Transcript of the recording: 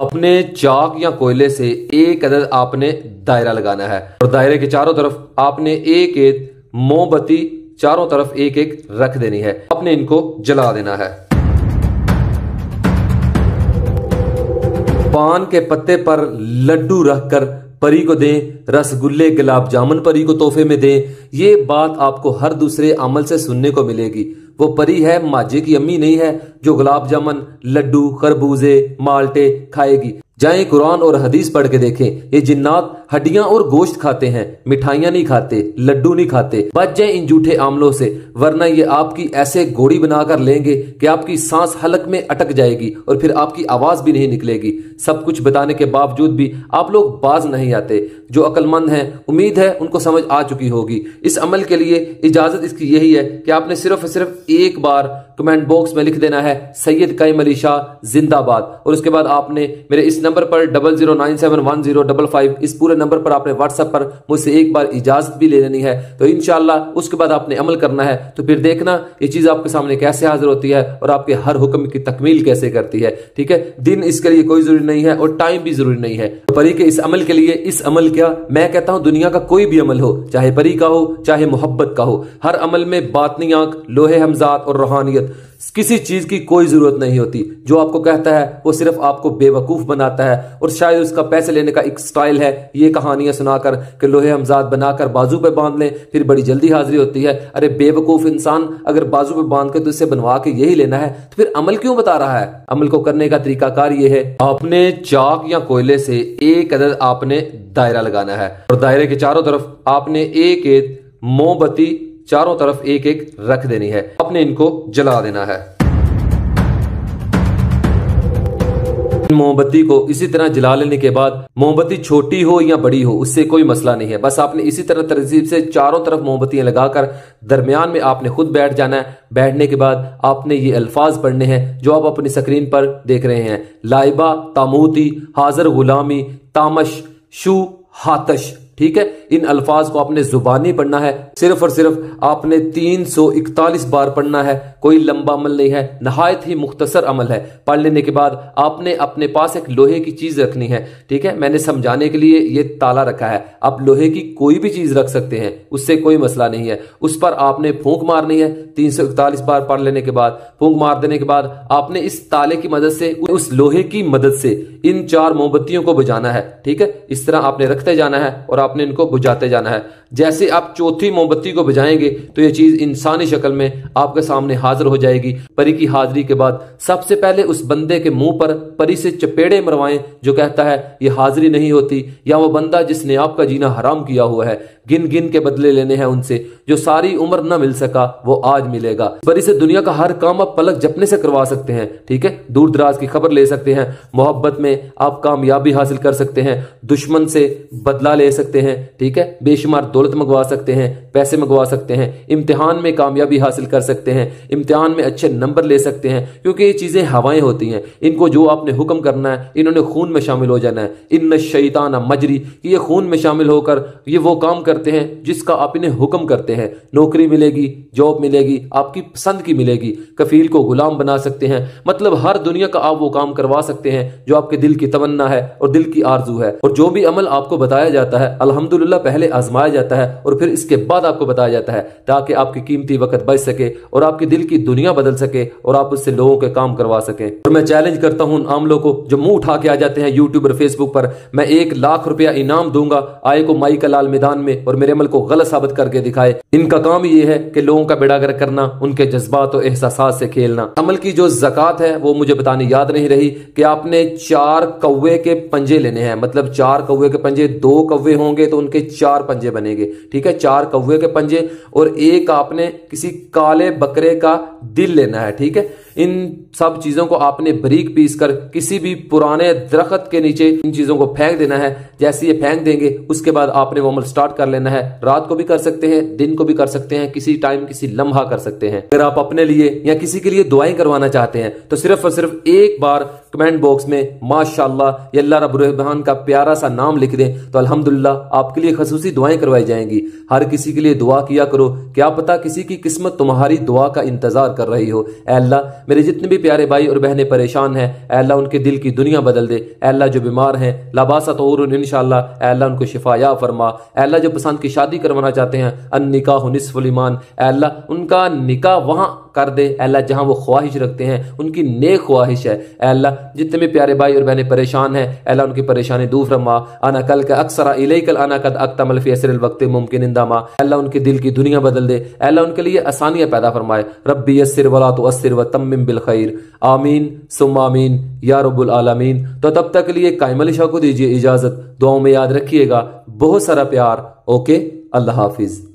अपने चाक या कोयले से एक अदद आपने दायरा लगाना है और दायरे के चारों तरफ आपने एक एक मोमबत्ती चारों तरफ एक एक रख देनी है। आपने इनको जला देना है। पान के पत्ते पर लड्डू रखकर परी को दें, रसगुल्ले गुलाब जामुन परी को तोहफे में दें। ये बात आपको हर दूसरे अमल से सुनने को मिलेगी। वो परी है, माजे की अम्मी नहीं है जो गुलाब जामुन, लड्डू, खरबूजे, माल्टे खाएगी। जाएं कुरान और हदीस पढ़ के देखें। ये जिन्नात हड्डियां और गोश्त खाते हैं, मिठाइयां नहीं खाते, लड्डू नहीं खाते। बच जाएं इन झूठे आमलों से, वरना ये आपकी ऐसे गोड़ी बनाकर लेंगे कि आपकी सांस हलक में अटक जाएगी और फिर आपकी आवाज भी नहीं निकलेगी। सब कुछ बताने के बावजूद भी आप लोग बाज नहीं आते। जो अक्लमंद हैं, उम्मीद है उनको समझ आ चुकी होगी। इस अमल के लिए इजाजत इसकी यही है कि आपने सिर्फ एक बार कमेंट बॉक्स में लिख देना है सैयद कायम अली शाह जिंदाबाद, और उसके बाद आपने मेरे इस नंबर पर 00971055 इस पूरे नंबर पर आपने व्हाट्सएप पर मुझसे एक बार इजाजत भी ले लेनी है। तो इंशाल्लाह उसके बाद आपने अमल करना है। तो फिर देखना ये चीज आपके सामने कैसे हाजिर होती है और आपके हर हुक्म की तकमील कैसे करती है। ठीक है, दिन इसके लिए कोई जरूरी नहीं है और टाइम भी जरूरी नहीं है। तो परी के इस अमल के लिए, इस अमल क्या मैं कहता हूं दुनिया का कोई भी अमल हो, चाहे परी का हो चाहे मोहब्बत का हो, हर अमल में बातनी आंख, लोहे हमजात और रूहानियत, किसी चीज की कोई जरूरत नहीं होती। जो आपको कहता है वो सिर्फ आपको बेवकूफ बनाता है और शायद उसका पैसे लेने का एक स्टाइल है ये कहानियां सुनाकर कि लोहे हमजाद बनाकर बाजू पे बांध लें फिर बड़ी जल्दी हाजिरी होती है। अरे बेवकूफ इंसान, अगर बाजू पे बांध के तो इससे बनवा के यही लेना है तो फिर अमल क्यों बता रहा है? अमल को करने का तरीकाकार ये है, आपने चाक या कोयले से एक अदद आपने दायरा लगाना है और दायरे के चारों तरफ आपने एक एक मोमबत्ती चारों तरफ एक एक रख देनी है। आपने इनको जला देना है। मोमबत्ती को इसी तरह जला लेने के बाद, मोमबत्ती छोटी हो या बड़ी हो उससे कोई मसला नहीं है, बस आपने इसी तरह तरतीब से चारों तरफ मोमबत्तियां लगाकर दरमियान में आपने खुद बैठ जाना है। बैठने के बाद आपने ये अल्फाज पढ़ने हैं जो आप अपनी स्क्रीन पर देख रहे हैं, लाइबा तामूती हाजर गुलामी तामश शू हातश। ठीक है, इन अल्फाज को आपने जुबानी पढ़ना है। सिर्फ और सिर्फ आपने 341 बार पढ़ना है। कोई लंबा अमल नहीं है, नहायत ही मुख्तसर अमल है। पढ़ लेने के बाद आपने अपने पास एक लोहे की चीज रखनी है। ठीक है, मैंने समझाने के लिए ये ताला रखा है, आप लोहे की कोई भी चीज रख सकते हैं, उससे कोई मसला नहीं है। उस पर आपने फूंक मारनी है। 341 बार पढ़ लेने के बाद, फूंक मार देने के बाद आपने इस ताले की मदद से, उस लोहे की मदद से इन 4 मोमबत्तियों को बुझाना है। ठीक है, इस तरह आपने रखते जाना है और आपने इनको बुझाते जाना है। जैसे आप चौथी मोमबत्ती को बुझाएंगे तो ये चीज इंसानी शक्ल में आपके सामने हाजिर हो जाएगी। परी की हाजिरी के बाद सबसे पहले उस बंदे के मुंह पर परी से चपेड़े मरवाएं जो कहता है ये हाजिरी नहीं होती, या वो बंदा जिसने आपका जीना हराम किया हुआ है। गिन गिन के बदले लेने हैं उनसे, जो सारी उम्र न मिल सका वो आज मिलेगा। परी से दुनिया का हर काम आप पलक झपकने से करवा सकते हैं। ठीक है, दूर दराज की खबर ले सकते हैं, मोहब्बत में आप कामयाबी हासिल कर सकते हैं, दुश्मन से बदला ले सकते हैं। ठीक है, बेशुमार दौलत मंगवा सकते हैं, पैसे मंगवा सकते हैं, इम्तिहान में कामयाबी हासिल कर सकते हैं, इम्तिहान में अच्छे नंबर ले सकते हैं, क्योंकि ये चीजें हवाएं होती हैं। इनको जो आपने हुक्म करना है, इन्होंने खून में शामिल हो जाना है। इन्न शैतान मजरी, कि ये खून में शामिल होकर ये वो काम करते हैं जिसका आप इन्हें हुक्म करते हैं। नौकरी मिलेगी, जॉब मिलेगी, आपकी पसंद की मिलेगी, कफील को गुलाम बना सकते हैं, मतलब हर दुनिया का आप वो काम करवा सकते हैं जो आपके दिल की तमन्ना है और दिल की आरजू है। और जो भी अमल आपको बताया जाता है अल्हम्दुलिल्लाह पहले आजमाया जाता है और फिर इसके बाद आपको बताया जाता है, ताकि आपकी कीमती वक्त बच सके और आपकी दिल की दुनिया बदल सके और आप उससे लोगों के काम करवा सके। और मैं चैलेंज करता हूं उन आमलों को जो मुंह उठा के आ जाते हैं यूट्यूब और फेसबुक पर, मैं 1 लाख रुपया इनाम दूंगा आए को माई का लाल मैदान में और मेरे अमल को गलत साबित करके दिखाए। इनका काम ये है कि लोगों का बेड़ा गर्क करना, उनके जज्बात और एहसासात से खेलना। अमल की जो ज़कात है वो मुझे बतानी याद नहीं रही कि आपने 4 कौवे के पंजे लेने हैं, मतलब 4 कौवे के पंजे, 2 कौवे होंगे तो उनके 4 पंजे बनेंगे। ठीक है, 4 कौवे के पंजे और एक आपने किसी काले बकरे का दिल लेना है। ठीक है, इन सब चीजों को आपने बारीक पीस कर किसी भी पुराने दरख्त के नीचे इन चीजों को फेंक देना है। जैसे ये फेंक देंगे उसके बाद आपने वो अमल स्टार्ट कर लेना है। रात को भी कर सकते हैं, दिन को भी कर सकते हैं, किसी टाइम किसी लम्हा कर सकते हैं। अगर आप अपने लिए या किसी के लिए दुआएं करवाना चाहते हैं तो सिर्फ और सिर्फ एक बार कमेंट बॉक्स में माशाअल्लाह या अल्लाह रब्बुल रहमान का प्यारा सा नाम लिख दें तो अल्हम्दुलिल्लाह आपके लिए खसूसी दुआएं करवाई जाएंगी। हर किसी के लिए दुआ किया करो, क्या पता किसी की किस्मत तुम्हारी दुआ का इंतजार कर रही हो। ऐ अल्लाह मेरे जितने भी प्यारे भाई और बहनें परेशान हैं, ऐ अल्लाह उनके दिल की दुनिया बदल दे। ऐ अल्लाह जो बीमार हैं लाबासा तौरुन इंशाअल्लाह, ऐ अल्लाह उनको शिफाया फरमा। ऐ अल्लाह जो पसंद की शादी करवाना चाहते हैं, अन निकाह निस्फुल ईमान, ऐ अल्लाह उनका निकाह वहां कर दे। ऐ अल्लाह जहां वो ख्वाहिश रखते हैं, उनकी नेक ख्वाहिश है। ऐ अल्लाह जितने भी प्यारे भाई और बहनें परेशान हैं, ऐ अल्लाह उनकी परेशानी दूर फरमा। अना कल का अक्सरा इलैकल अना कद अक्तमल फी असरिल वक्त मुमकिन इंदामा, अल्लाह उनके दिल की दुनिया बदल दे। ऐ अल्लाह उनके लिए आसानियां पैदा फरमाए। रब्बी यस्सिर वला तुअस्सिर व तम्मिम बिल खैर, आमीन सुम्मा आमीन या रब्बुल आलमीन। तो तब तक के लिए कायमल शाह को दीजिए इजाजत, दुआओं में याद रखिएगा। बहुत सारा प्यार। ओके, अल्लाह हाफिज।